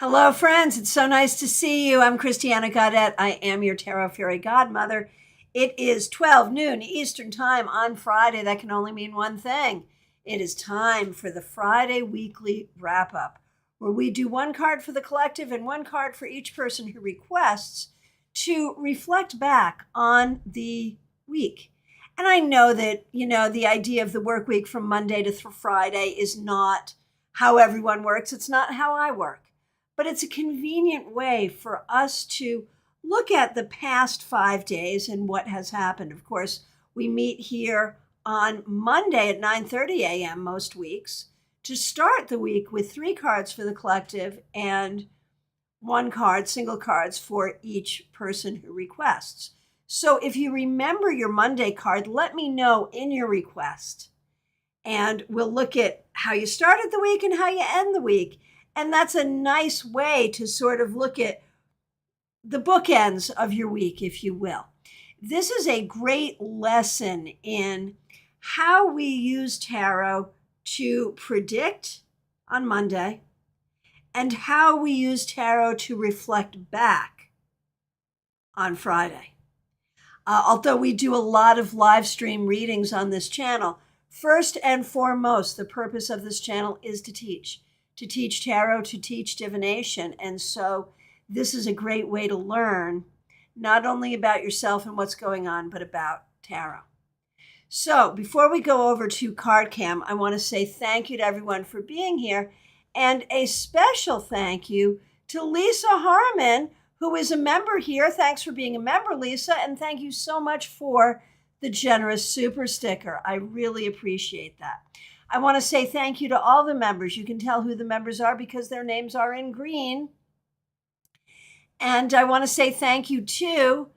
Hello, friends. It's so nice to see you. I'm Christiana Gaudet. I am your Tarot Fairy Godmother. It is 12 noon Eastern Time on Friday. That can only mean one thing. It is time for the Friday Weekly Wrap-Up, where we do one card for the collective and one card for each person who requests to reflect back on the week. And I know that, the idea of the work week from Monday to Friday is not how everyone works. It's not how I work. But it's a convenient way for us to look at the past 5 days and what has happened. Of course, we meet here on Monday at 9:30 a.m. most weeks to start the week with 3 cards for the collective and single cards for each person who requests. So if you remember your Monday card, let me know in your request. And we'll look at how you started the week and how you end the week. And that's a nice way to sort of look at the bookends of your week, if you will. This is a great lesson in how we use tarot to predict on Monday and how we use tarot to reflect back on Friday. Although we do a lot of live stream readings on this channel, first and foremost, the purpose of this channel is to teach tarot, to teach divination. And so this is a great way to learn not only about yourself and what's going on, but about tarot. So before we go over to CardCam, I want to say thank you to everyone for being here, and a special thank you to Lisa Harmon, who is a member here. Thanks for being a member, Lisa, and thank you so much for the generous super sticker. I really appreciate that. I want to say thank you to all the members. You can tell who the members are because their names are in green. And I want to say thank you to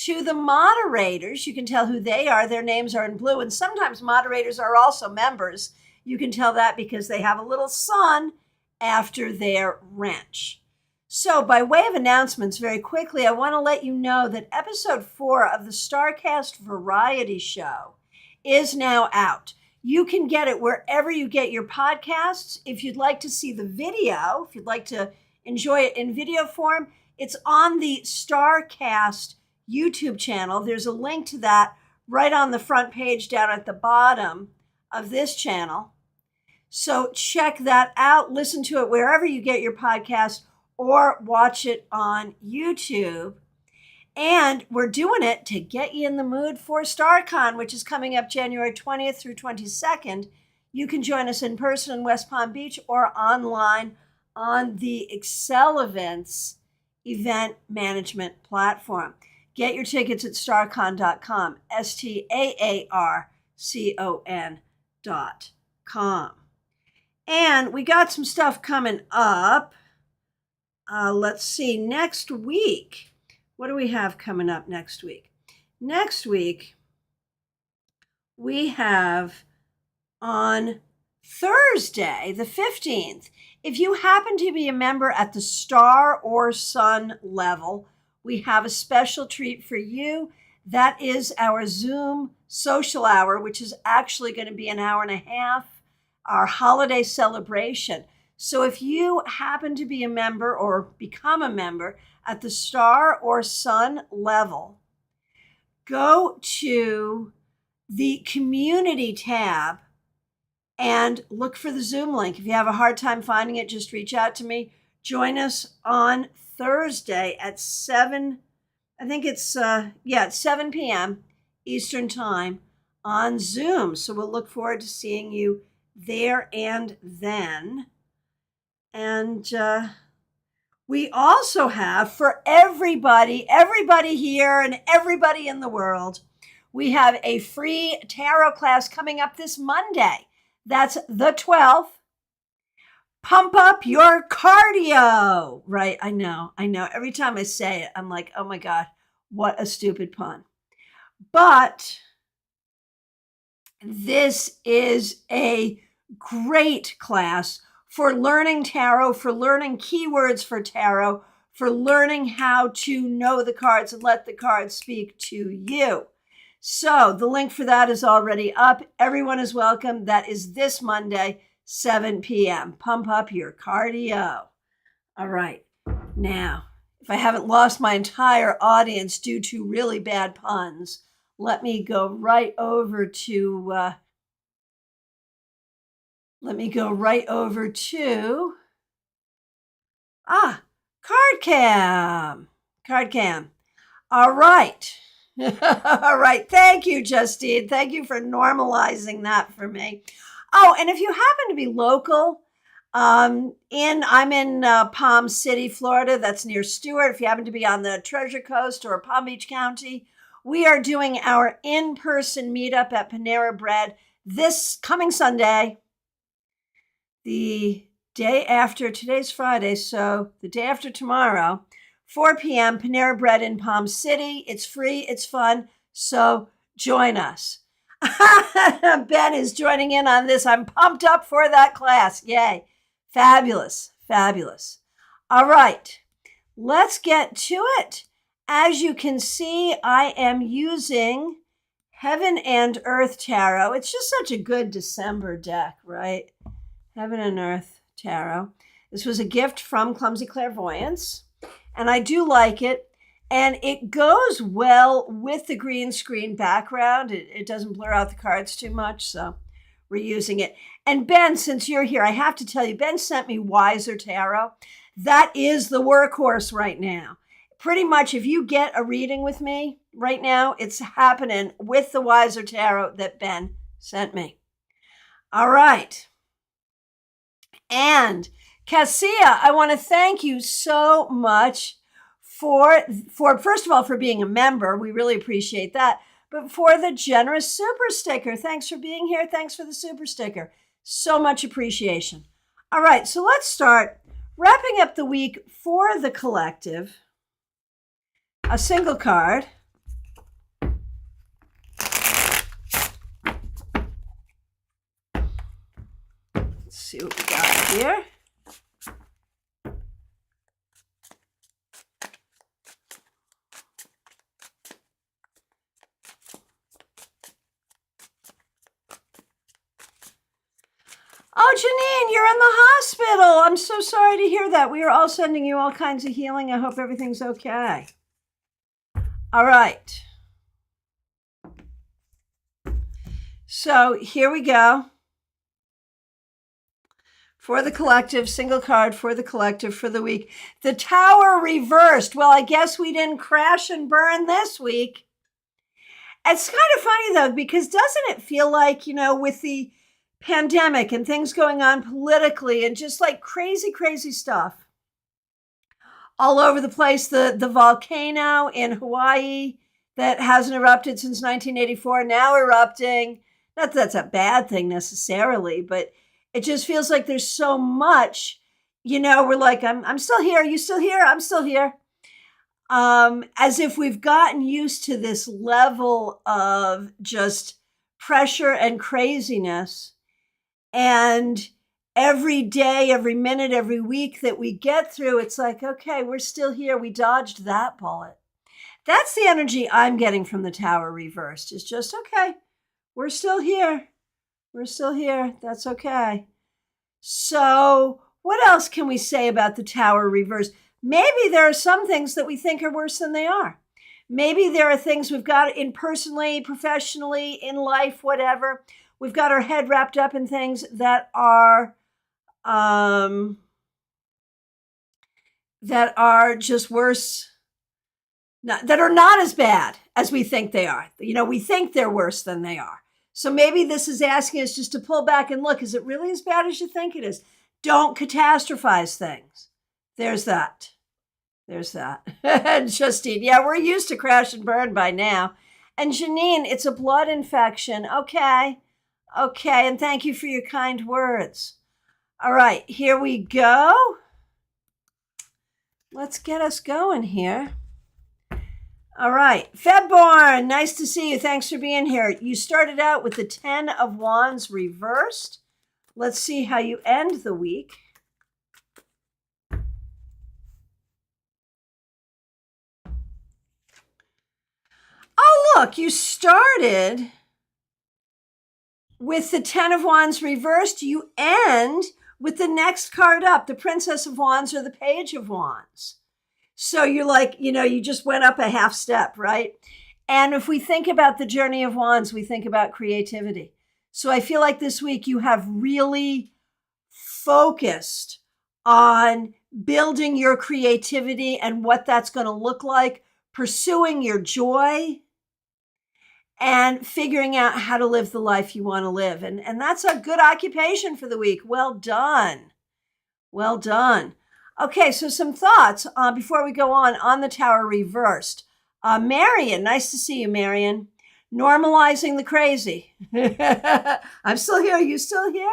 the moderators. You can tell who they are. Their names are in blue. And sometimes moderators are also members. You can tell that because they have a little sun after their wrench. So by way of announcements, very quickly, I want to let you know that episode 4 of the StarCast Variety Show is now out. You can get it wherever you get your podcasts. If you'd like to see the video, if you'd like to enjoy it in video form, it's on the StarCast YouTube channel. There's a link to that right on the front page down at the bottom of this channel. So check that out. Listen to it wherever you get your podcast or watch it on YouTube. And we're doing it to get you in the mood for StarCon, which is coming up January 20th through 22nd. You can join us in person in West Palm Beach or online on the Excel Events event management platform. Get your tickets at starcon.com, STAARCON.com. And we got some stuff coming up. Let's see, next week. What do we have coming up next week? Next week, we have on Thursday, the 15th, if you happen to be a member at the star or sun level, we have a special treat for you. That is our Zoom social hour, which is actually going to be an hour and a half, our holiday celebration. So if you happen to be a member or become a member at the star or sun level, go to the community tab and look for the Zoom link. If you have a hard time finding it, just reach out to me. Join us on Thursday at 7, I think it's, 7 p.m. Eastern Time on Zoom. So we'll look forward to seeing you there and then. And we also have, for everybody here and everybody in the world, we have a free tarot class coming up this Monday. That's the 12th. Pump up your cardio. Right, I know. Every time I say it, I'm like, oh my God, what a stupid pun. But this is a great class for learning tarot, for learning keywords for tarot, for learning how to know the cards and let the cards speak to you. So the link for that is already up. Everyone is welcome. That is this Monday, 7 p.m. Pump up your cardio. All right. Now, if I haven't lost my entire audience due to really bad puns, let me go right over to card cam. Card cam. All right. All right. Thank you, Justine. Thank you for normalizing that for me. Oh, and if you happen to be local, I'm in Palm City, Florida. That's near Stewart. If you happen to be on the Treasure Coast or Palm Beach County, we are doing our in-person meetup at Panera Bread this coming Sunday, the day after. Today's Friday, so the day after tomorrow, 4 p.m., Panera Bread in Palm City. It's free, it's fun, so join us. Ben is joining in on this. I'm pumped up for that class. Yay. Fabulous, fabulous. All right, let's get to it. As you can see, I am using Heaven and Earth Tarot. It's just such a good December deck, right? Heaven and Earth Tarot. This was a gift from Clumsy Clairvoyance, and I do like it. And it goes well with the green screen background. It doesn't blur out the cards too much, so we're using it. And Ben, since you're here, I have to tell you, Ben sent me Wiser Tarot. That is the workhorse right now. Pretty much if you get a reading with me right now, it's happening with the Wiser Tarot that Ben sent me. All right. And Cassia, I want to thank you so much for first of all, for being a member. We really appreciate that. But for the generous super sticker. Thanks for being here. Thanks for the super sticker. So much appreciation. All right, so let's start wrapping up the week for the collective. A single card. Let's see what we got here. Oh, Janine, you're in the hospital. I'm so sorry to hear that. We are all sending you all kinds of healing. I hope everything's okay. All right. So here we go. For the collective, single card for the collective for the week. The Tower reversed. Well, I guess we didn't crash and burn this week. It's kind of funny, though, because doesn't it feel like, with the pandemic and things going on politically and just like crazy, crazy stuff all over the place. The volcano in Hawaii that hasn't erupted since 1984, now erupting. Not that that's a bad thing necessarily, but it just feels like there's so much, we're like, I'm still here. Are you still here? I'm still here. As if we've gotten used to this level of just pressure and craziness. And every day, every minute, every week that we get through, it's like, okay, we're still here. We dodged that bullet. That's the energy I'm getting from the Tower reversed. It's just, okay, we're still here. We're still here. That's okay. So what else can we say about the Tower reversed? Maybe there are some things that we think are worse than they are. Maybe there are things we've got in personally, professionally, in life, whatever. We've got our head wrapped up in things that are just worse, that are not as bad as we think they are. We think they're worse than they are. So maybe this is asking us just to pull back and look, is it really as bad as you think it is? Don't catastrophize things. There's that. And Justine, yeah, we're used to crash and burn by now. And Janine, it's a blood infection. Okay, and thank you for your kind words. All right, here we go. Let's get us going here. All right, Febborn, nice to see you. Thanks for being here. You started out with the 10 of Wands reversed. Let's see how you end the week. Oh, look, you started with the 10 of Wands reversed. You end with the next card up, the Princess of Wands or the Page of Wands. So you're like, you just went up a half step, right? And if we think about the journey of wands, we think about creativity. So I feel like this week you have really focused on building your creativity and what that's going to look like, pursuing your joy, and figuring out how to live the life you want to live. And that's a good occupation for the week. Well done. Well done. Okay, so some thoughts before we go on the Tower reversed. Marion, nice to see you, Marion. Normalizing the crazy. I'm still here. Are you still here?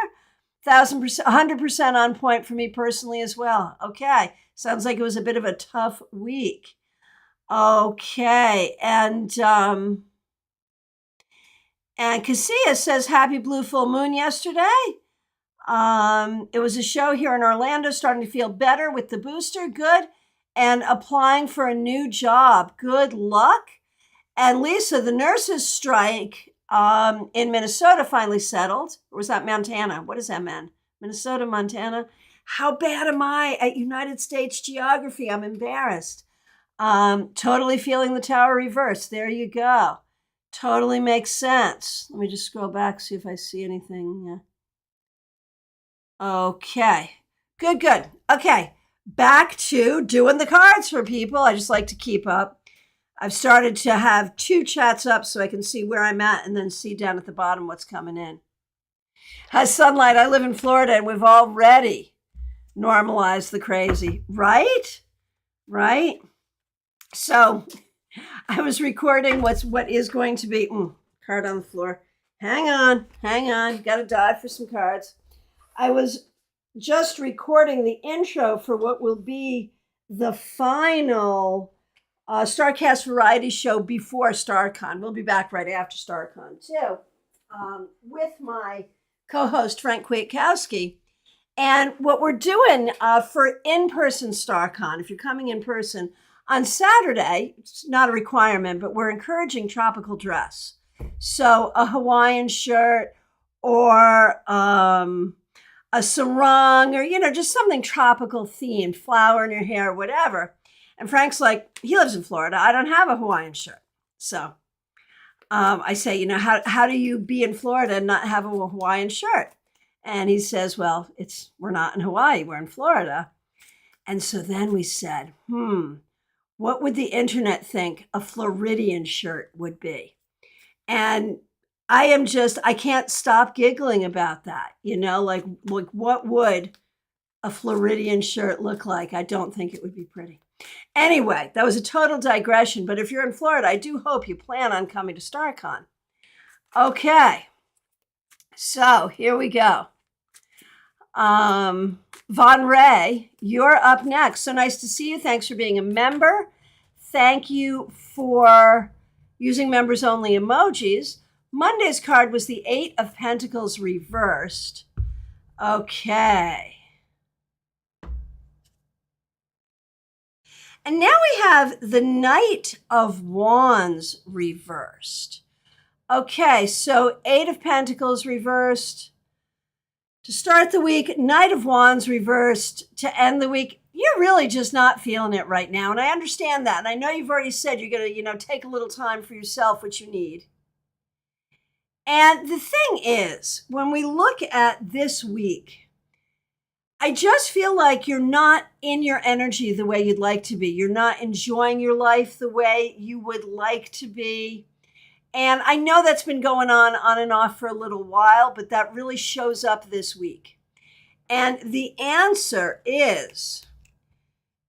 1,000%, 100% on point for me personally as well. Okay, sounds like it was a bit of a tough week. Okay, and Cassia says happy blue full moon yesterday. It was a show here in Orlando, starting to feel better with the booster. Good. And applying for a new job. Good luck. And Lisa, the nurses' strike in Minnesota finally settled. Or was that Montana? What does that mean? Minnesota, Montana. How bad am I at United States geography? I'm embarrassed. Totally feeling the Tower reverse. There you go. Totally makes sense. Let me just scroll back, see if I see anything. Yeah. Okay. Good. Okay. Back to doing the cards for people. I just like to keep up. I've started to have 2 chats up so I can see where I'm at and then see down at the bottom what's coming in. Hi, Sunlight. I live in Florida and we've already normalized the crazy. Right? So I was recording what is going to be card on the floor. Hang on. Got to dive for some cards. I was just recording the intro for what will be the final StarCast variety show before StarCon. We'll be back right after StarCon too, with my co-host Frank Kwiatkowski. And what we're doing for in-person StarCon, if you're coming in person, on Saturday, it's not a requirement, but we're encouraging tropical dress. So a Hawaiian shirt or a sarong or, just something tropical themed, flower in your hair, whatever. And Frank's like, he lives in Florida. I don't have a Hawaiian shirt. So I say, how do you be in Florida and not have a Hawaiian shirt? And he says, well, we're not in Hawaii, we're in Florida. And so then we said, what would the internet think a Floridian shirt would be? And I can't stop giggling about that, like what would a Floridian shirt look like? I don't think it would be pretty. Anyway, that was a total digression, but if you're in Florida, I do hope you plan on coming to StarCon. Okay, so here we go. Von Ray, you're up next. So nice to see you. Thanks for being a member. Thank you for using members only emojis. Monday's card was the 8 of Pentacles reversed. Okay. And now we have the Knight of Wands reversed. Okay, so 8 of Pentacles reversed. To start the week, Knight of Wands reversed. To end the week, you're really just not feeling it right now. And I understand that. And I know you've already said you're going to, take a little time for yourself, which you need. And the thing is, when we look at this week, I just feel like you're not in your energy the way you'd like to be. You're not enjoying your life the way you would like to be. And I know that's been going on and off for a little while, but that really shows up this week. And the answer is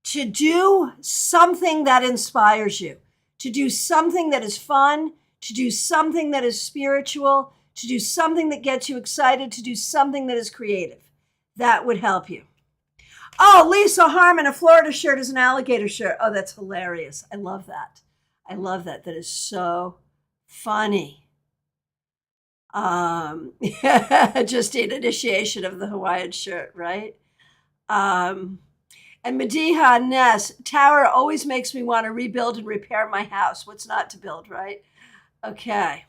to do something that inspires you, to do something that is fun, to do something that is spiritual, to do something that gets you excited, to do something that is creative. That would help you. Oh, Lisa Harmon, a Florida shirt is an alligator shirt. Oh, that's hilarious. I love that. That is so funny. Just an initiation of the Hawaiian shirt, right? And Mediha Ness, Tower always makes me want to rebuild and repair my house. What's not to build, right? Okay.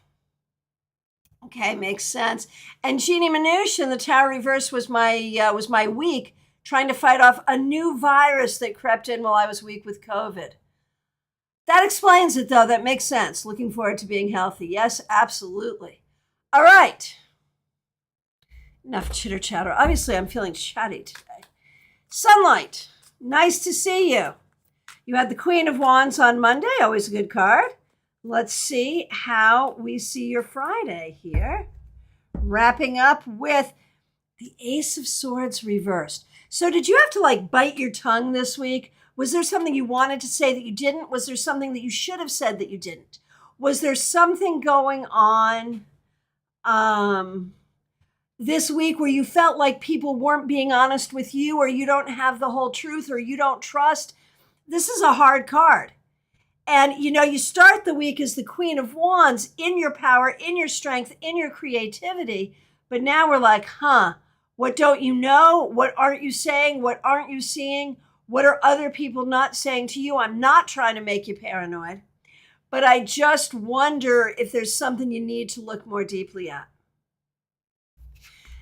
Okay, makes sense. And Jeannie Manouche in the Tower Reverse was my week trying to fight off a new virus that crept in while I was weak with COVID. That explains it, though. That makes sense. Looking forward to being healthy. Yes, absolutely. All right. Enough chitter chatter. Obviously, I'm feeling chatty today. Sunlight, nice to see you. You had the Queen of Wands on Monday, always a good card. Let's see how we see your Friday here. Wrapping up with the Ace of Swords reversed. So did you have to bite your tongue this week? Was there something you wanted to say that you didn't? Was there something that you should have said that you didn't? Was there something going on this week where you felt like people weren't being honest with you, or you don't have the whole truth, or you don't trust? This is a hard card. And, you start the week as the Queen of Wands, in your power, in your strength, in your creativity. But now we're like, what don't you know? What aren't you saying? What aren't you seeing? What are other people not saying to you? I'm not trying to make you paranoid, but I just wonder if there's something you need to look more deeply at.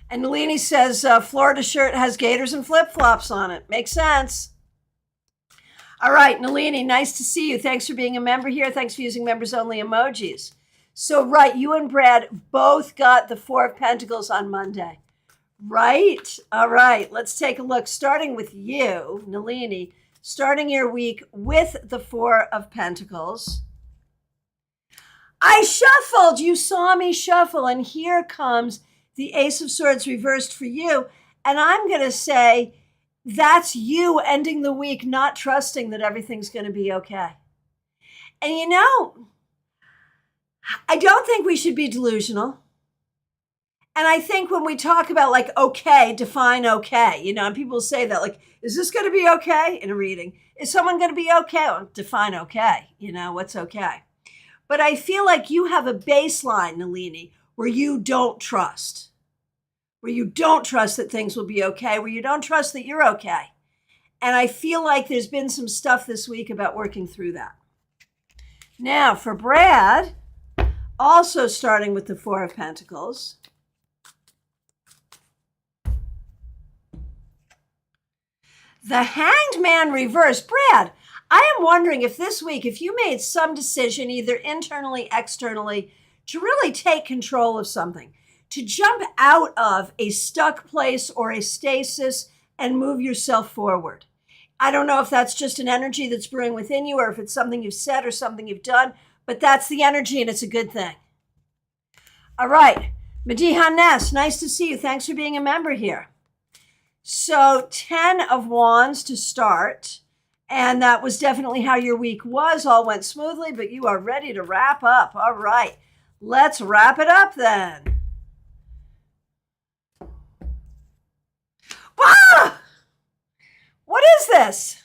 And Nalini says, Florida shirt has gators and flip-flops on it. Makes sense. All right, Nalini, nice to see you. Thanks for being a member here. Thanks for using members-only emojis. So, right, you and Brad both got the Four of Pentacles on Monday. Right? All right, let's take a look. Starting with you, Nalini, starting your week with the Four of Pentacles. I shuffled. You saw me shuffle, and here comes the Ace of Swords reversed for you. And I'm going to say that's you ending the week not trusting that everything's going to be okay. And I don't think we should be delusional. And I think when we talk about okay, define okay, and people say that, is this going to be okay in a reading? Is someone going to be okay? Well, define okay, what's okay? But I feel like you have a baseline, Nalini, where you don't trust. Where you don't trust that things will be okay, where you don't trust that you're okay. And I feel like there's been some stuff this week about working through that. Now, for Brad, also starting with the Four of Pentacles. The Hanged Man reversed. Brad, I am wondering if this week, if you made some decision, either internally, externally, to really take control of something, to jump out of a stuck place or a stasis and move yourself forward. I don't know if that's just an energy that's brewing within you, or if it's something you've said or something you've done, but that's the energy and it's a good thing. All right, Mediha Ness, nice to see you. Thanks for being a member here. So 10 of Wands to start. And that was definitely how your week was. All went smoothly, but you are ready to wrap up. All right, let's wrap it up then. Ah! What is this?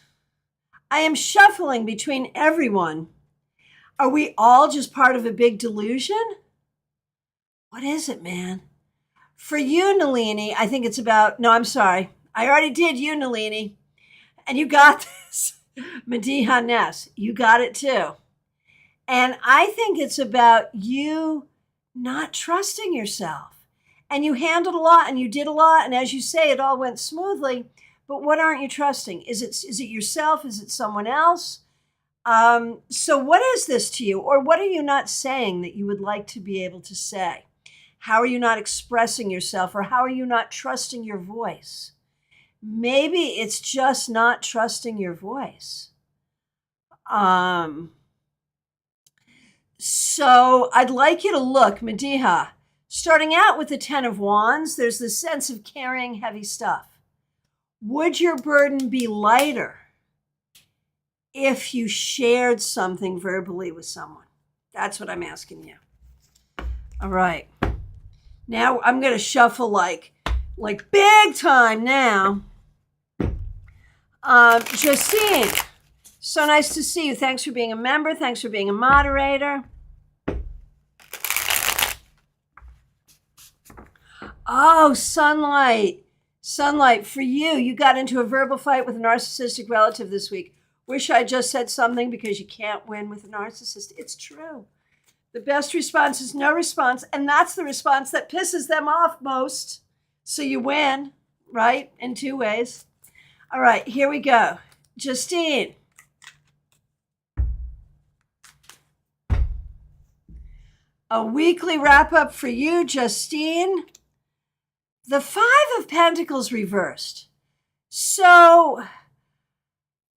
I am shuffling between everyone. Are we all just part of a big delusion? What is it, man? For you, Nalini, I think it's about, no, I'm sorry. I already did you, Nalini. And you got this. Mediha Ness, you got it too. And I think it's about you not trusting yourself. And you handled a lot and you did a lot. And as you say, it all went smoothly. But what aren't you trusting? Is it yourself? Is it someone else? So what is this to you? Or what are you not saying that you would like to be able to say? How are you not expressing yourself? Or how are you not trusting your voice? Maybe it's just not trusting your voice. So I'd like you to look, Mediha, starting out with the 10 of Wands, there's this sense of carrying heavy stuff. Would your burden be lighter if you shared something verbally with someone? That's what I'm asking you. All right. Now I'm going to shuffle like big time now. Justine, so nice to see you. Thanks for being a member. Thanks for being a moderator. Oh, sunlight. Sunlight, for you, you got into a verbal fight with a narcissistic relative this week. Wish I just said something because you can't win with a narcissist. It's true. The best response is no response, and that's the response that pisses them off most. So you win, right? In two ways. All right, here we go. Justine. A weekly wrap-up for you, Justine. The Five of Pentacles reversed. So,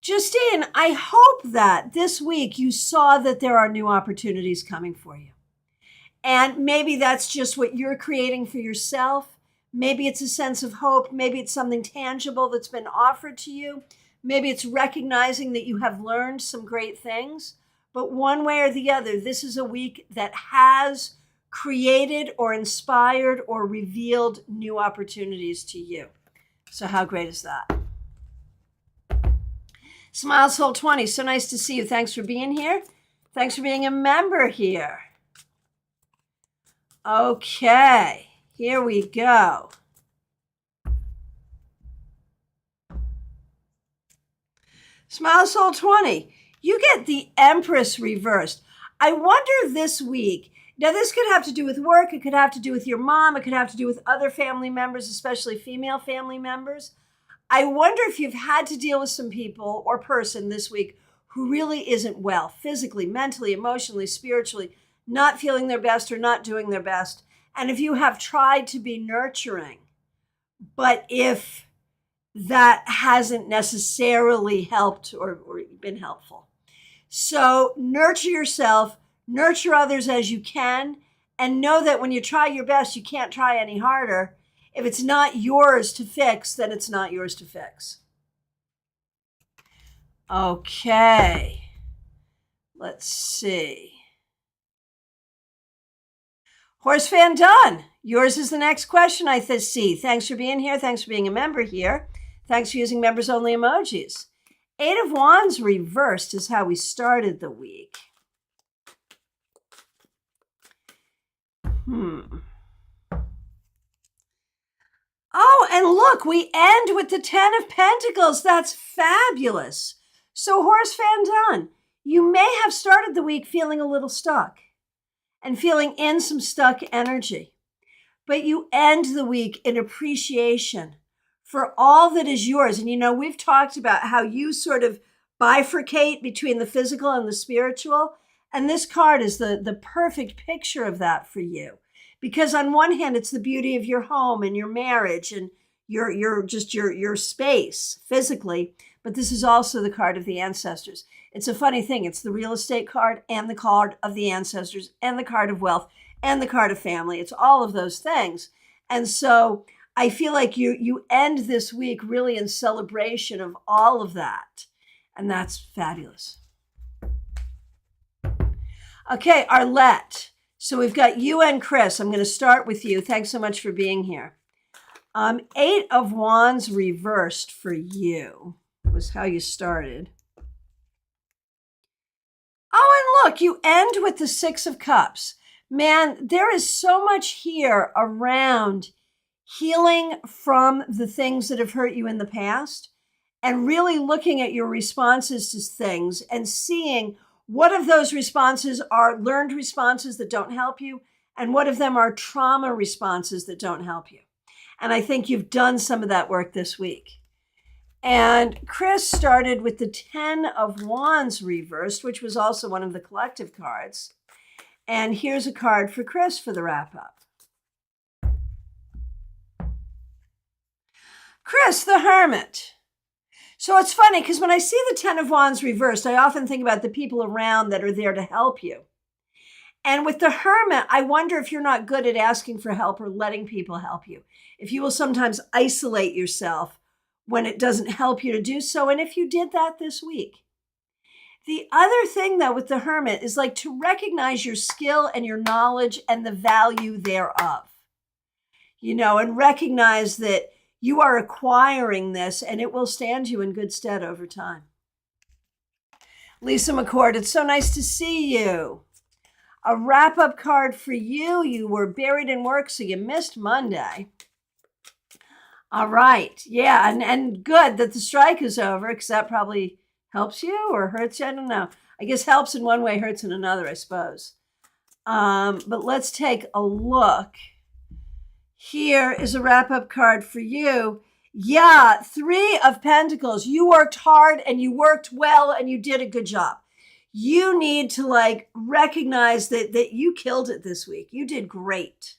Justine, I hope that this week you saw that there are new opportunities coming for you. And maybe that's just what you're creating for yourself. Maybe it's a sense of hope. Maybe it's something tangible that's been offered to you. Maybe it's recognizing that you have learned some great things. But one way or the other, this is a week that has created or inspired or revealed new opportunities to you. So how great is that? Smile Soul 20, so nice to see you. Thanks for being here. Thanks for being a member here. Okay, here we go. Smile Soul 20, you get the Empress reversed. I wonder this week, now this could have to do with work, it could have to do with your mom, it could have to do with other family members, especially female family members. I wonder if you've had to deal with some people or person this week who really isn't well, physically, mentally, emotionally, spiritually, not feeling their best or not doing their best. And if you have tried to be nurturing, but if that hasn't necessarily helped or been helpful. So nurture yourself, nurture others as you can, and know that when you try your best, you can't try any harder. If it's not yours to fix, then it's not yours to fix. Okay. Let's see. Horse fan done. Yours is the next question, I see. Thanks for being here. Thanks for being a member here. Thanks for using members only emojis. Eight of Wands reversed is how we started the week. Oh, and look, we end with the 10 of Pentacles. That's fabulous. So, horse fan done. You may have started the week feeling a little stuck and feeling in some stuck energy, but you end the week in appreciation for all that is yours. And, you know, we've talked about how you sort of bifurcate between the physical and the spiritual. And this card is the perfect picture of that for you. Because on one hand, it's the beauty of your home and your marriage and your space physically. But this is also the card of the ancestors. It's a funny thing. It's the real estate card and the card of the ancestors and the card of wealth and the card of family. It's all of those things. And so I feel like you end this week really in celebration of all of that. And that's fabulous. Okay, Arlette. So we've got you and Chris. I'm going to start with you. Thanks so much for being here. Eight of Wands reversed for you was how you started. Oh, and look, you end with the Six of Cups. Man, there is so much here around healing from the things that have hurt you in the past and really looking at your responses to things and seeing what of those responses are learned responses that don't help you and what of them are trauma responses that don't help you. And I think you've done some of that work this week. And Chris started with the 10 of Wands reversed, which was also one of the collective cards. And here's a card for Chris for the wrap-up. Chris, the Hermit. So it's funny because when I see the 10 of Wands reversed, I often think about the people around that are there to help you. And with the Hermit, I wonder if you're not good at asking for help or letting people help you. If you will sometimes isolate yourself when it doesn't help you to do so. And if you did that this week. The other thing, though, with the Hermit is like to recognize your skill and your knowledge and the value thereof. You know, and recognize that you are acquiring this and it will stand you in good stead over time. Lisa McCord, it's so nice to see you. A wrap-up card for you. You were buried in work, so you missed Monday. All right. Yeah, and good that the strike is over because that probably helps you or hurts you. I don't know. I guess helps in one way, hurts in another, I suppose. But let's take a look. Here is a wrap-up card for you. Yeah, 3 of Pentacles. You worked hard and you worked well and you did a good job. You need to recognize that you killed it this week. You did great.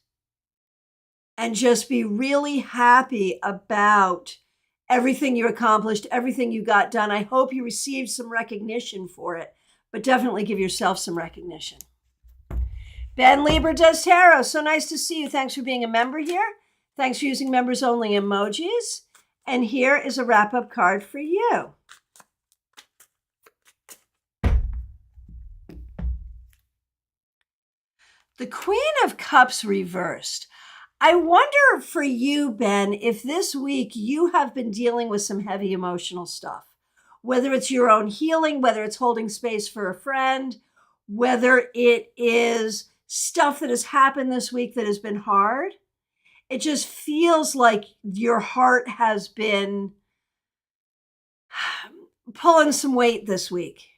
And just be really happy about everything you accomplished, everything you got done. I hope you received some recognition for it, but definitely give yourself some recognition. Ben Lieber does tarot. So nice to see you. Thanks for being a member here. Thanks for using members only emojis. And here is a wrap-up card for you. The Queen of Cups reversed. I wonder for you, Ben, if this week you have been dealing with some heavy emotional stuff, whether it's your own healing, whether it's holding space for a friend, whether it is stuff that has happened this week that has been hard. It just feels like your heart has been pulling some weight this week.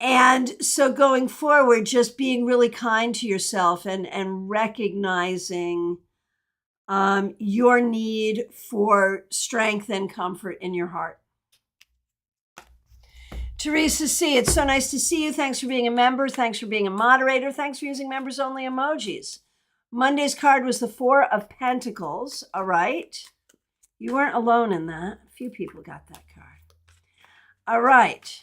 And so going forward, just being really kind to yourself and recognizing your need for strength and comfort in your heart. Teresa C., it's so nice to see you. Thanks for being a member. Thanks for being a moderator. Thanks for using members only emojis. Monday's card was the 4 of Pentacles. All right. You weren't alone in that. A few people got that card. All right.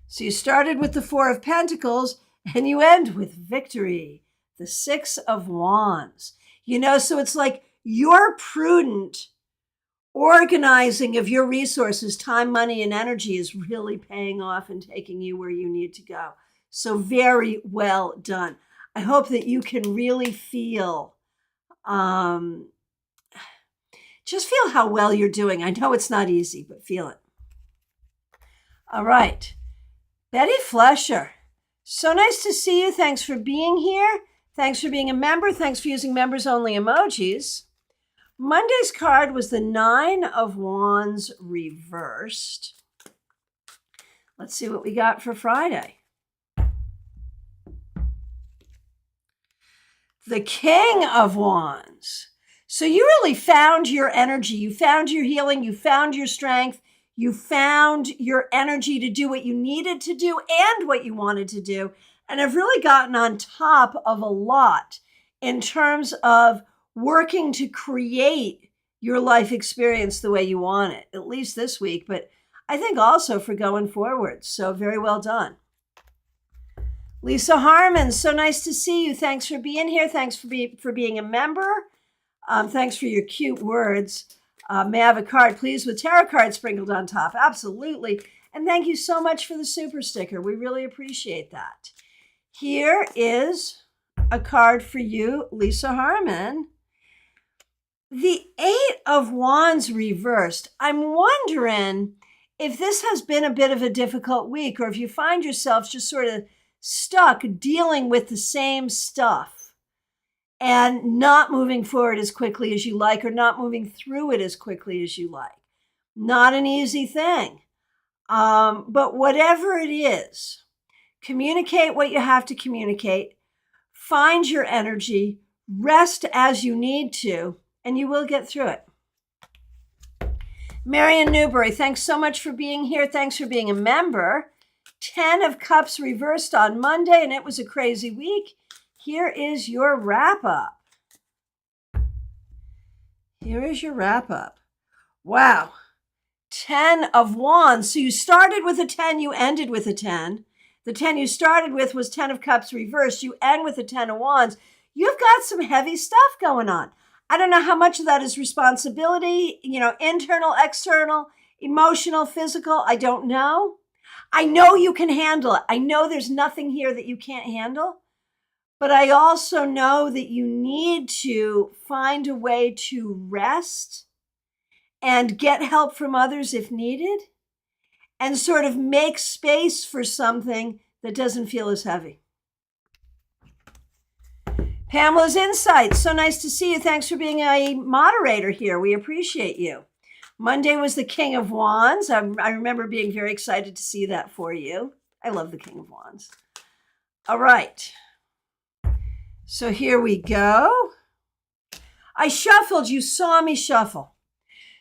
So you started with the 4 of Pentacles and you end with victory, the 6 of Wands. So it's like your prudent organizing of your resources, time, money, and energy is really paying off and taking you where you need to go. So very well done. I hope that you can really feel, just feel how well you're doing. I know it's not easy, but feel it. All right. Betty Flesher, so nice to see you. Thanks for being here. Thanks for being a member. Thanks for using members only emojis. Monday's card was the 9 of Wands reversed. Let's see what we got for Friday. The King of Wands. So you really found your energy. You found your healing. You found your strength. You found your energy to do what you needed to do and what you wanted to do. And have really gotten on top of a lot in terms of working to create your life experience the way you want it, at least this week, but I think also for going forward. So very well done. Lisa Harmon, so nice to see you. Thanks for being here. Thanks for being a member. Thanks for your cute words. May I have a card, please, with tarot cards sprinkled on top? Absolutely. And thank you so much for the super sticker. We really appreciate that. Here is a card for you, Lisa Harmon. The 8 of Wands reversed. I'm wondering if this has been a bit of a difficult week, or if you find yourself just sort of stuck dealing with the same stuff and not moving forward as quickly as you like, or not moving through it as quickly as you like. Not an easy thing. But whatever it is, communicate what you have to communicate, find your energy, rest as you need to, and you will get through it. Marion Newberry, thanks so much for being here. Thanks for being a member. 10 of Cups reversed on Monday, and it was a crazy week. Here is your wrap-up. Here is your wrap-up. Wow. 10 of Wands. So you started with a 10, you ended with a 10. The 10 you started with was 10 of Cups reversed. You end with a 10 of Wands. You've got some heavy stuff going on. I don't know how much of that is responsibility, internal, external, emotional, physical. I don't know. I know you can handle it. I know there's nothing here that you can't handle. But I also know that you need to find a way to rest and get help from others if needed, and sort of make space for something that doesn't feel as heavy. Pamela's Insights. So nice to see you. Thanks for being a moderator here. We appreciate you. Monday was the King of Wands. I remember being very excited to see that for you. I love the King of Wands. All right. So here we go. I shuffled. You saw me shuffle.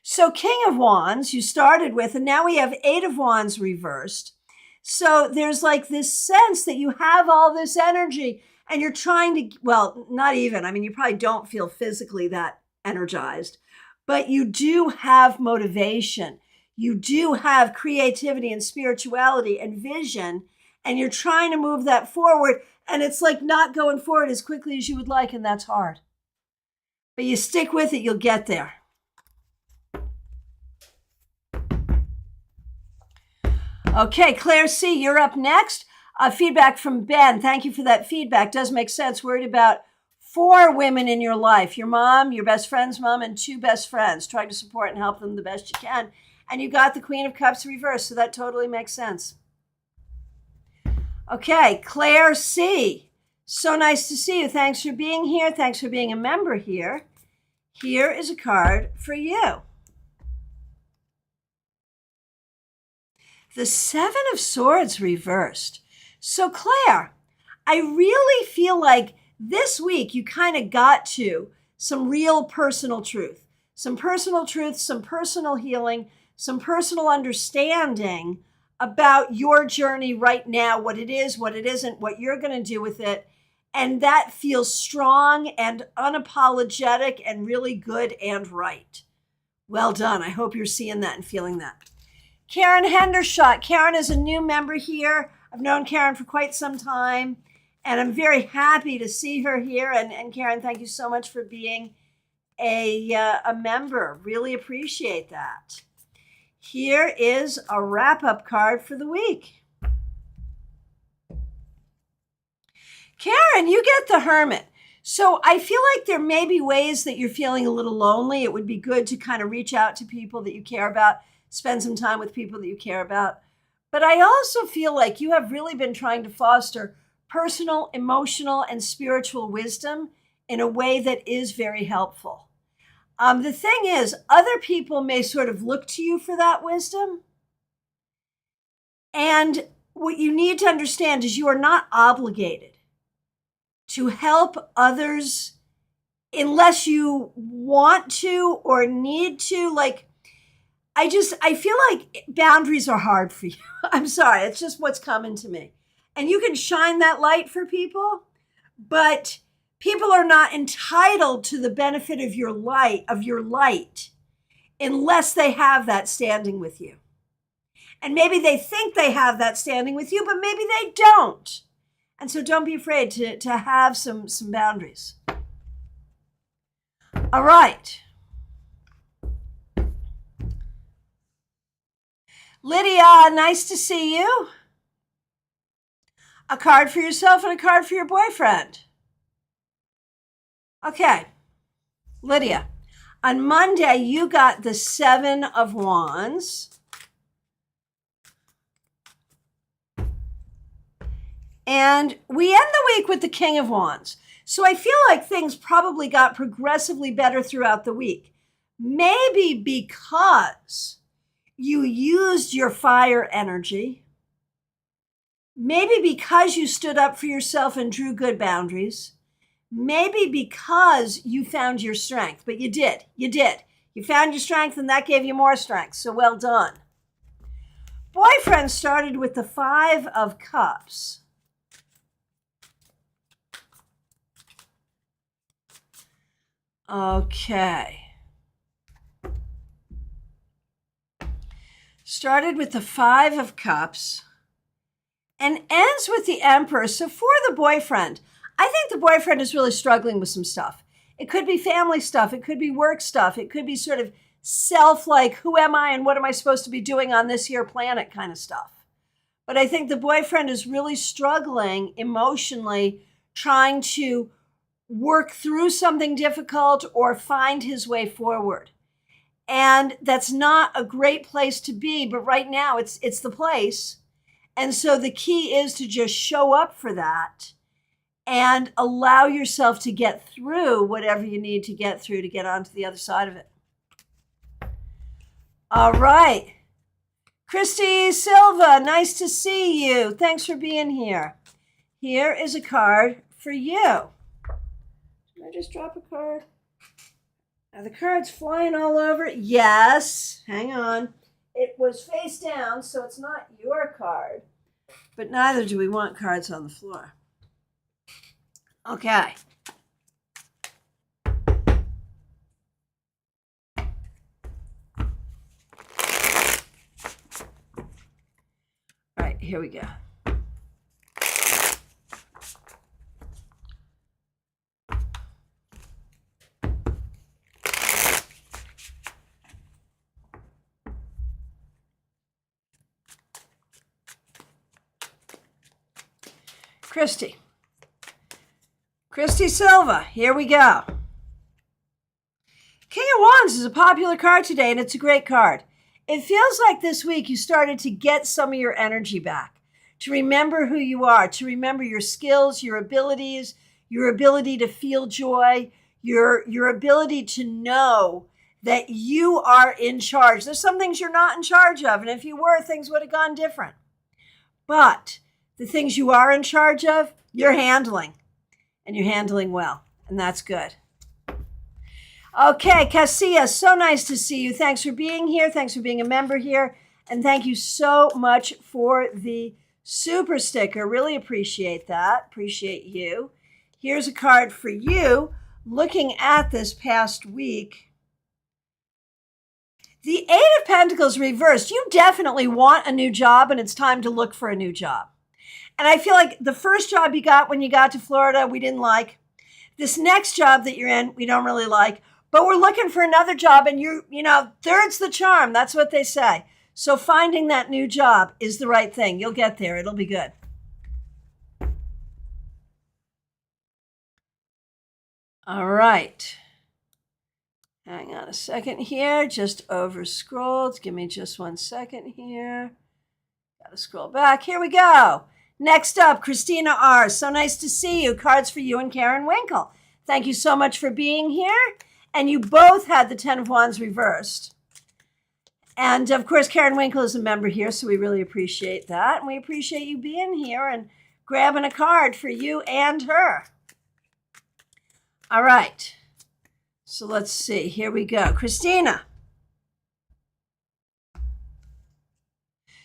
So King of Wands, you started with, and now we have Eight of Wands reversed. So there's like this sense that you have all this energy and you're trying to, well, not even, I mean, you probably don't feel physically that energized, but you do have motivation. You do have creativity and spirituality and vision, and you're trying to move that forward. And it's like not going forward as quickly as you would like, and that's hard. But you stick with it, you'll get there. Okay, Claire C., you're up next. Feedback from Ben. Thank you for that feedback. Does make sense. Worried about 4 women in your life. Your mom, your best friend's mom, and 2 best friends. Trying to support and help them the best you can. And you got the Queen of Cups reversed, so that totally makes sense. Okay, Claire C., so nice to see you. Thanks for being here. Thanks for being a member here. Here is a card for you. The 7 of Swords reversed. So Claire, I really feel like this week you kind of got to some real personal truth, some personal healing, some personal understanding about your journey right now, what it is, what it isn't, what you're going to do with it. And that feels strong and unapologetic and really good and right. Well done. I hope you're seeing that and feeling that. Karen Hendershot. Karen is a new member here. I've known Karen for quite some time, and I'm very happy to see her here. And Karen, thank you so much for being a member. Really appreciate that. Here is a wrap-up card for the week. Karen, you get the Hermit. So I feel like there may be ways that you're feeling a little lonely. It would be good to kind of reach out to people that you care about, spend some time with people that you care about. But I also feel like you have really been trying to foster personal, emotional, and spiritual wisdom in a way that is very helpful. The thing is, other people may sort of look to you for that wisdom. And what you need to understand is you are not obligated to help others unless you want to or need to. Like, I feel like boundaries are hard for you. I'm sorry. It's just what's coming to me. And you can shine that light for people, but people are not entitled to the benefit of your light, unless they have that standing with you. And maybe they think they have that standing with you, but maybe they don't. And so don't be afraid to have some boundaries. All right. Lydia, nice to see you. A card for yourself and a card for your boyfriend. Okay. Lydia, on Monday, you got the 7 of Wands. And we end the week with the King of Wands. So I feel like things probably got progressively better throughout the week. Maybe because you used your fire energy. Maybe because you stood up for yourself and drew good boundaries. Maybe because you found your strength. But you did. You found your strength, and that gave you more strength. So well done. Boyfriend started with the 5 of Cups. Okay. Started with the 5 of Cups and ends with the Emperor. So for the boyfriend, I think the boyfriend is really struggling with some stuff. It could be family stuff. It could be work stuff. It could be sort of like, who am I and what am I supposed to be doing on this here planet kind of stuff. But I think the boyfriend is really struggling emotionally, trying to work through something difficult or find his way forward. And that's not a great place to be, but right now it's the place. And so the key is to just show up for that and allow yourself to get through whatever you need to get through to get onto the other side of it. All right. Christy Silva, nice to see you. Thanks for being here. here is a card for you. Did I just drop a card? Are the cards flying all over? Yes. Hang on. It was face down, so it's not your card. But neither do we want cards on the floor. Okay. All right, here we go. Christy Silva, here we go. King of Wands is a popular card today, and it's a great card. It feels like this week you started to get some of your energy back, to remember who you are, to remember your skills, your abilities, your ability to feel joy, your ability to know that you are in charge. There's some things you're not in charge of, and if you were, things would have gone different. But the things you are in charge of, you're handling, and you're handling well, and that's good. Okay, Cassia, so nice to see you. Thanks for being here. Thanks for being a member here. And thank you so much for the super sticker. Really appreciate that. Appreciate you. Here's a card for you. Looking at this past week, the Eight of Pentacles reversed. You definitely want a new job, and it's time to look for a new job. And I feel like the first job you got when you got to Florida, we didn't like. This next job that you're in, we don't really like. But we're looking for another job, and you know, third's the charm. That's what they say. So finding that new job is the right thing. You'll get there. It'll be good. All right. Hang on a second here. Just over scrolled. Give me just 1 second here. Got to scroll back. Here we go. Next up, Christina R. So nice to see you. Cards for you and Karen Winkle. Thank you so much for being here. And you both had the Ten of Wands reversed. And of course, Karen Winkle is a member here, so we really appreciate that. And we appreciate you being here and grabbing a card for you and her. All right. So let's see. Here we go. Christina.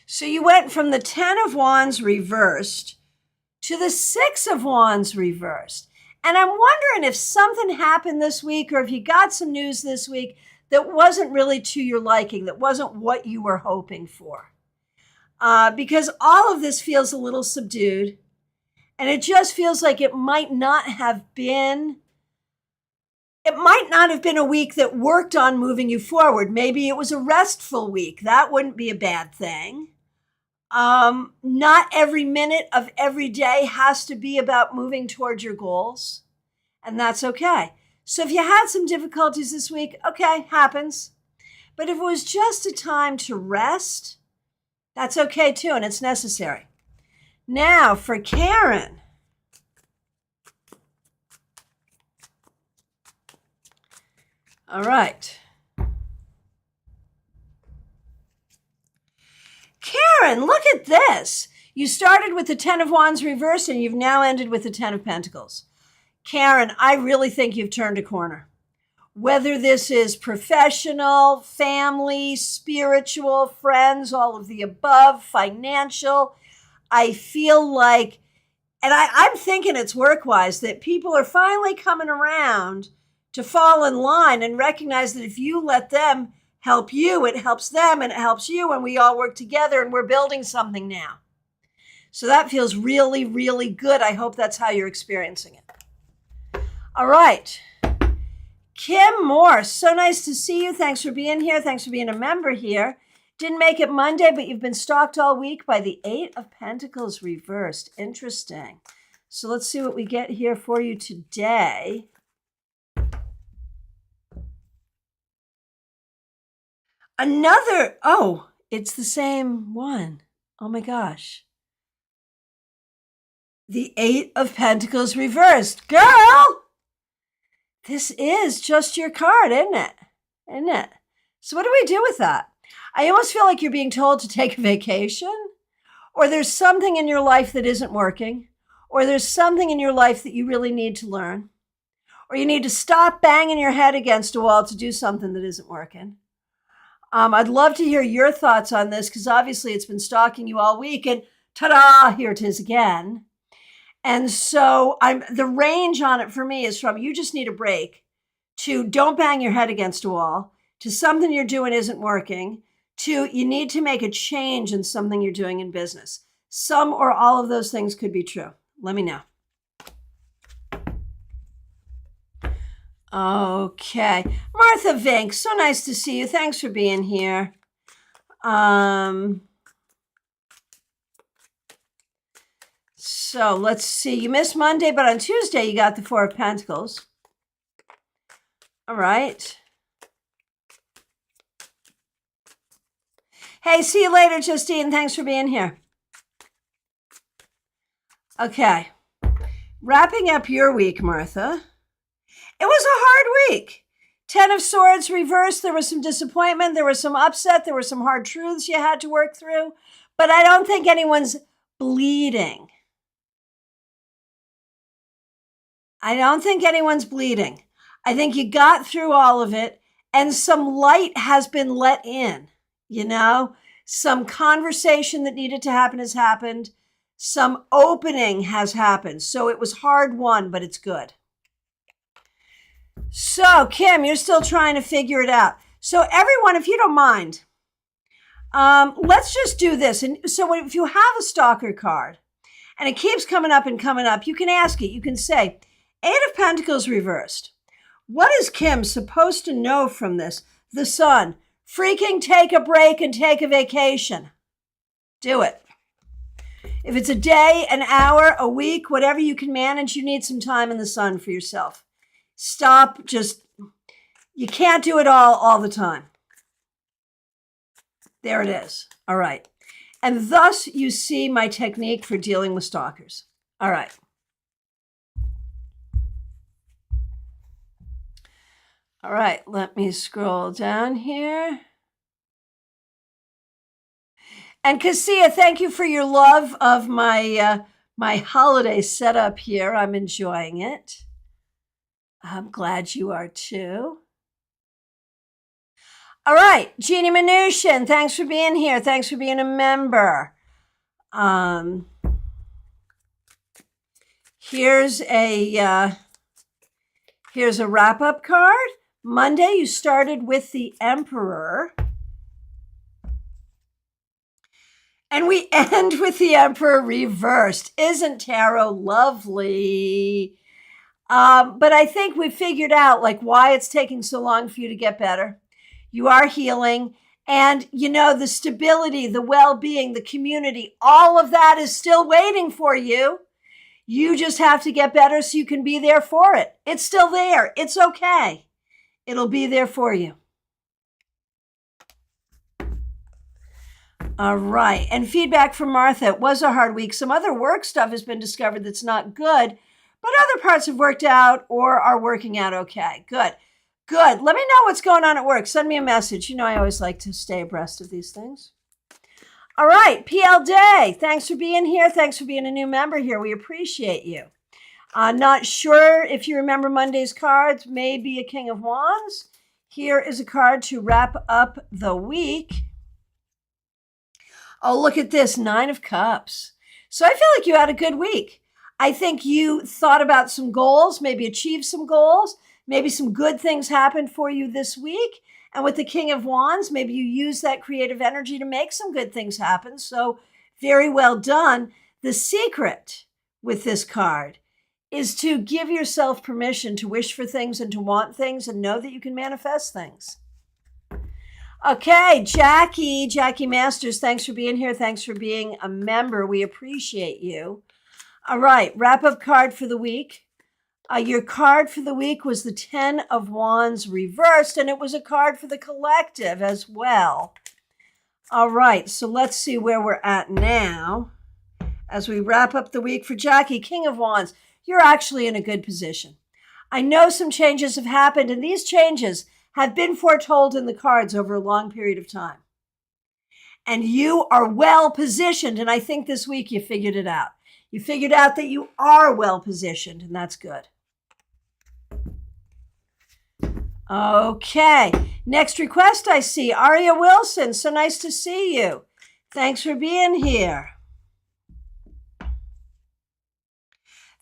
So you went from the Ten of Wands reversed to the Six of Wands reversed. And I'm wondering if something happened this week, or if you got some news this week that wasn't really to your liking, that wasn't what you were hoping for. Because all of this feels a little subdued, and it just feels like it might not have been a week that worked on moving you forward. Maybe it was a restful week. That wouldn't be a bad thing. Not every minute of every day has to be about moving towards your goals, and that's okay. So if you had some difficulties this week, okay, happens. But if it was just a time to rest, that's okay too, and it's necessary. Now for Karen. All right. Karen, look at this. You started with the Ten of Wands reversed, and you've now ended with the Ten of Pentacles. Karen, I really think you've turned a corner. Whether this is professional, family, spiritual, friends, all of the above, financial, I feel like, and I'm thinking it's work-wise, that people are finally coming around to fall in line and recognize that if you let them help you, it helps them and it helps you, and we all work together and we're building something now. So that feels really, really good. I hope that's how you're experiencing it. All right. Kim Moore, so nice to see you. Thanks for being here. Thanks for being a member here. Didn't make it Monday, but you've been stalked all week by the Eight of Pentacles reversed. Interesting. So let's see what we get here for you today. It's the same one. Oh my gosh. The Eight of Pentacles reversed. Girl! This is just your card, isn't it? Isn't it? So what do we do with that? I almost feel like you're being told to take a vacation, or there's something in your life that isn't working, or there's something in your life that you really need to learn, or you need to stop banging your head against a wall to do something that isn't working. I'd love to hear your thoughts on this because obviously it's been stalking you all week, and ta-da, here it is again. And so the range on it for me is from you just need a break to don't bang your head against a wall to something you're doing isn't working to you need to make a change in something you're doing in business. Some or all of those things could be true. Let me know. Okay. Martha Vink, so nice to see you. Thanks for being here. So let's see. You missed Monday, but on Tuesday you got the Four of Pentacles. All right. Hey, see you later, Justine. Thanks for being here. Okay. Wrapping up your week, Martha. It was a hard week. 10 of Swords reversed. There was some disappointment. There was some upset. There were some hard truths you had to work through. But I don't think anyone's bleeding. I don't think anyone's bleeding. I think you got through all of it and some light has been let in, you know? Some conversation that needed to happen has happened. Some opening has happened. So it was hard won, but it's good. So, Kim, you're still trying to figure it out. So, everyone, if you don't mind, let's just do this. And so, if you have a stalker card and it keeps coming up and coming up, you can ask it. You can say, 8 of Pentacles reversed. What is Kim supposed to know from this? The Sun. Freaking take a break and take a vacation. Do it. If it's a day, an hour, a week, whatever you can manage, you need some time in the sun for yourself. Stop, you can't do it all the time. There it is. All right. And thus you see my technique for dealing with stalkers. All right. All right, let me scroll down here. And Cassia, thank you for your love of my holiday setup here. I'm enjoying it. I'm glad you are too. All right, Jeannie Mnuchin, thanks for being here. Thanks for being a member. Here's a wrap-up card. Monday, you started with the Emperor. And we end with the Emperor reversed. Isn't tarot lovely? But I think we figured out why it's taking so long for you to get better. You are healing. And, the stability, the well-being, the community, all of that is still waiting for you. You just have to get better so you can be there for it. It's still there. It's okay. It'll be there for you. All right. And feedback from Martha. It was a hard week. Some other work stuff has been discovered that's not good, but other parts have worked out or are working out okay. Good. Good. Let me know what's going on at work. Send me a message. I always like to stay abreast of these things. All right. PL Day. Thanks for being here. Thanks for being a new member here. We appreciate you. Not sure if you remember Monday's cards. Maybe a King of Wands. Here is a card to wrap up the week. Oh, look at this, 9 of Cups. So I feel like you had a good week. I think you thought about some goals, maybe achieved some goals. Maybe some good things happened for you this week. And with the King of Wands, maybe you use that creative energy to make some good things happen. So very well done. The secret with this card is to give yourself permission to wish for things and to want things and know that you can manifest things. Okay, Jackie Masters, thanks for being here. Thanks for being a member. We appreciate you. All right, wrap-up card for the week. Your card for the week was the 10 of Wands reversed, and it was a card for the collective as well. All right, so let's see where we're at now. As we wrap up the week for Jackie, King of Wands, you're actually in a good position. I know some changes have happened, and these changes have been foretold in the cards over a long period of time. And you are well positioned, and I think this week you figured it out. You figured out that you are well positioned, and that's good. Okay, next request I see, Aria Wilson. So nice to see you. Thanks for being here.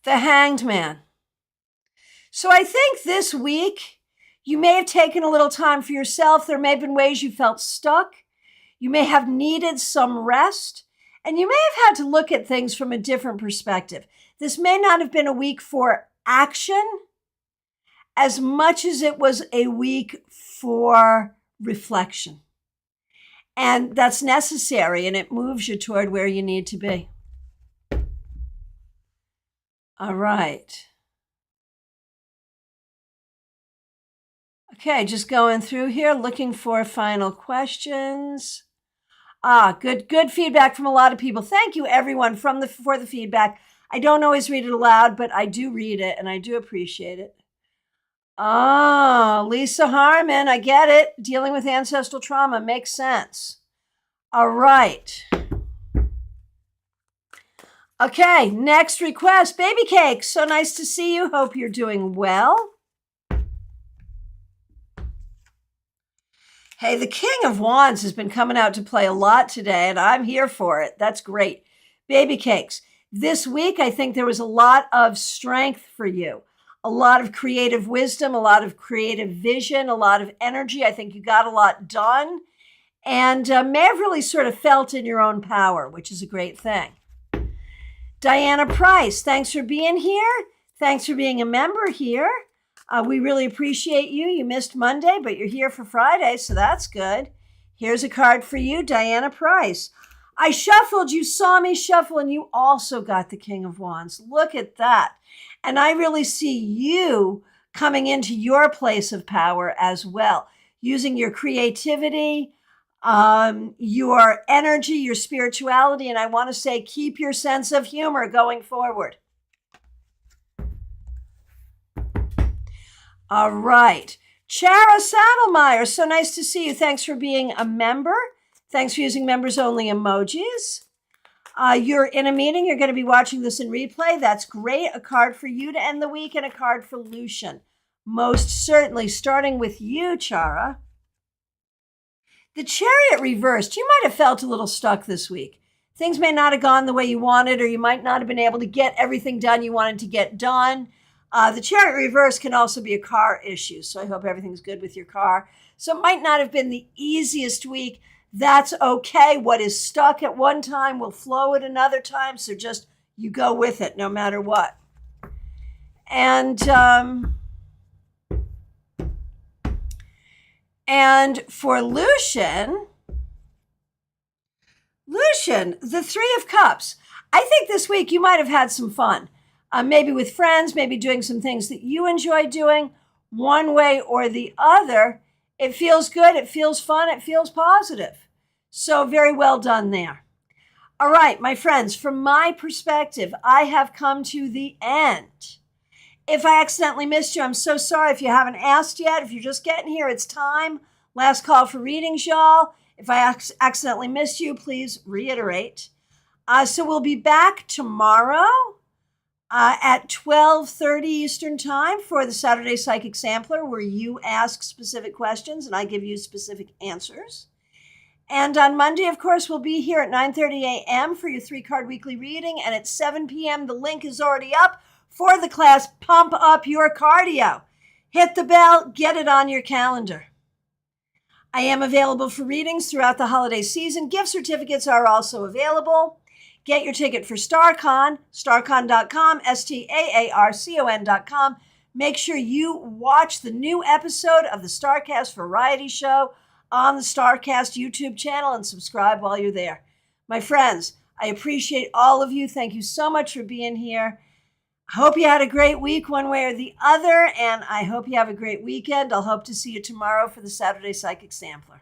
The Hanged Man. So I think this week you may have taken a little time for yourself. There may have been ways you felt stuck. You may have needed some rest, and you may have had to look at things from a different perspective. This may not have been a week for action as much as it was a week for reflection. And that's necessary, and it moves you toward where you need to be. All right. Okay, just going through here, looking for final questions. Good feedback from a lot of people. Thank you, everyone, for the feedback. I don't always read it aloud, but I do read it, and I do appreciate it. Lisa Harmon, I get it. Dealing with ancestral trauma makes sense. All right. Okay, next request. Baby Cake, so nice to see you. Hope you're doing well. Hey, the King of Wands has been coming out to play a lot today, and I'm here for it. That's great. Baby Cakes, this week I think there was a lot of strength for you, a lot of creative wisdom, a lot of creative vision, a lot of energy. I think you got a lot done, and may have really sort of felt in your own power, which is a great thing. Diana Price, thanks for being here. Thanks for being a member here. We really appreciate you. You missed Monday, but you're here for Friday, so that's good. Here's a card for you, Diana Price. I shuffled, you saw me shuffle, and you also got the King of Wands. Look at that. And I really see you coming into your place of power as well, using your creativity, your energy, your spirituality, and I want to say keep your sense of humor going forward. All right. Chara Saddlemeyer, so nice to see you. Thanks for being a member. Thanks for using members-only emojis. You're in a meeting. You're going to be watching this in replay. That's great. A card for you to end the week and a card for Lucian. Most certainly, starting with you, Chara. The Chariot reversed. You might have felt a little stuck this week. Things may not have gone the way you wanted, or you might not have been able to get everything done you wanted to get done. The Chariot reverse can also be a car issue, so I hope everything's good with your car. So it might not have been the easiest week. That's okay. What is stuck at one time will flow at another time, so just you go with it no matter what. And for Lucian, the Three of Cups. I think this week you might have had some fun. Maybe with friends, maybe doing some things that you enjoy doing one way or the other. It feels good, it feels fun, it feels positive. So very well done there. All right, my friends, from my perspective, I have come to the end. If I accidentally missed you, I'm so sorry. If you haven't asked yet, if you're just getting here, it's time. Last call for readings, y'all. If I accidentally missed you, please reiterate. So we'll be back tomorrow at 12:30 Eastern Time for the Saturday Psychic Sampler, where you ask specific questions and I give you specific answers. And on Monday, of course, we'll be here at 9:30 a.m. for your 3-card weekly reading. And at 7 p.m., the link is already up for the class Pump Up Your Cardio. Hit the bell, get it on your calendar. I am available for readings throughout the holiday season. Gift certificates are also available. Get your ticket for StarCon, starcon.com, STAARCON.com. Make sure you watch the new episode of the StarCast Variety Show on the StarCast YouTube channel and subscribe while you're there. My friends, I appreciate all of you. Thank you so much for being here. I hope you had a great week one way or the other, and I hope you have a great weekend. I'll hope to see you tomorrow for the Saturday Psychic Sampler.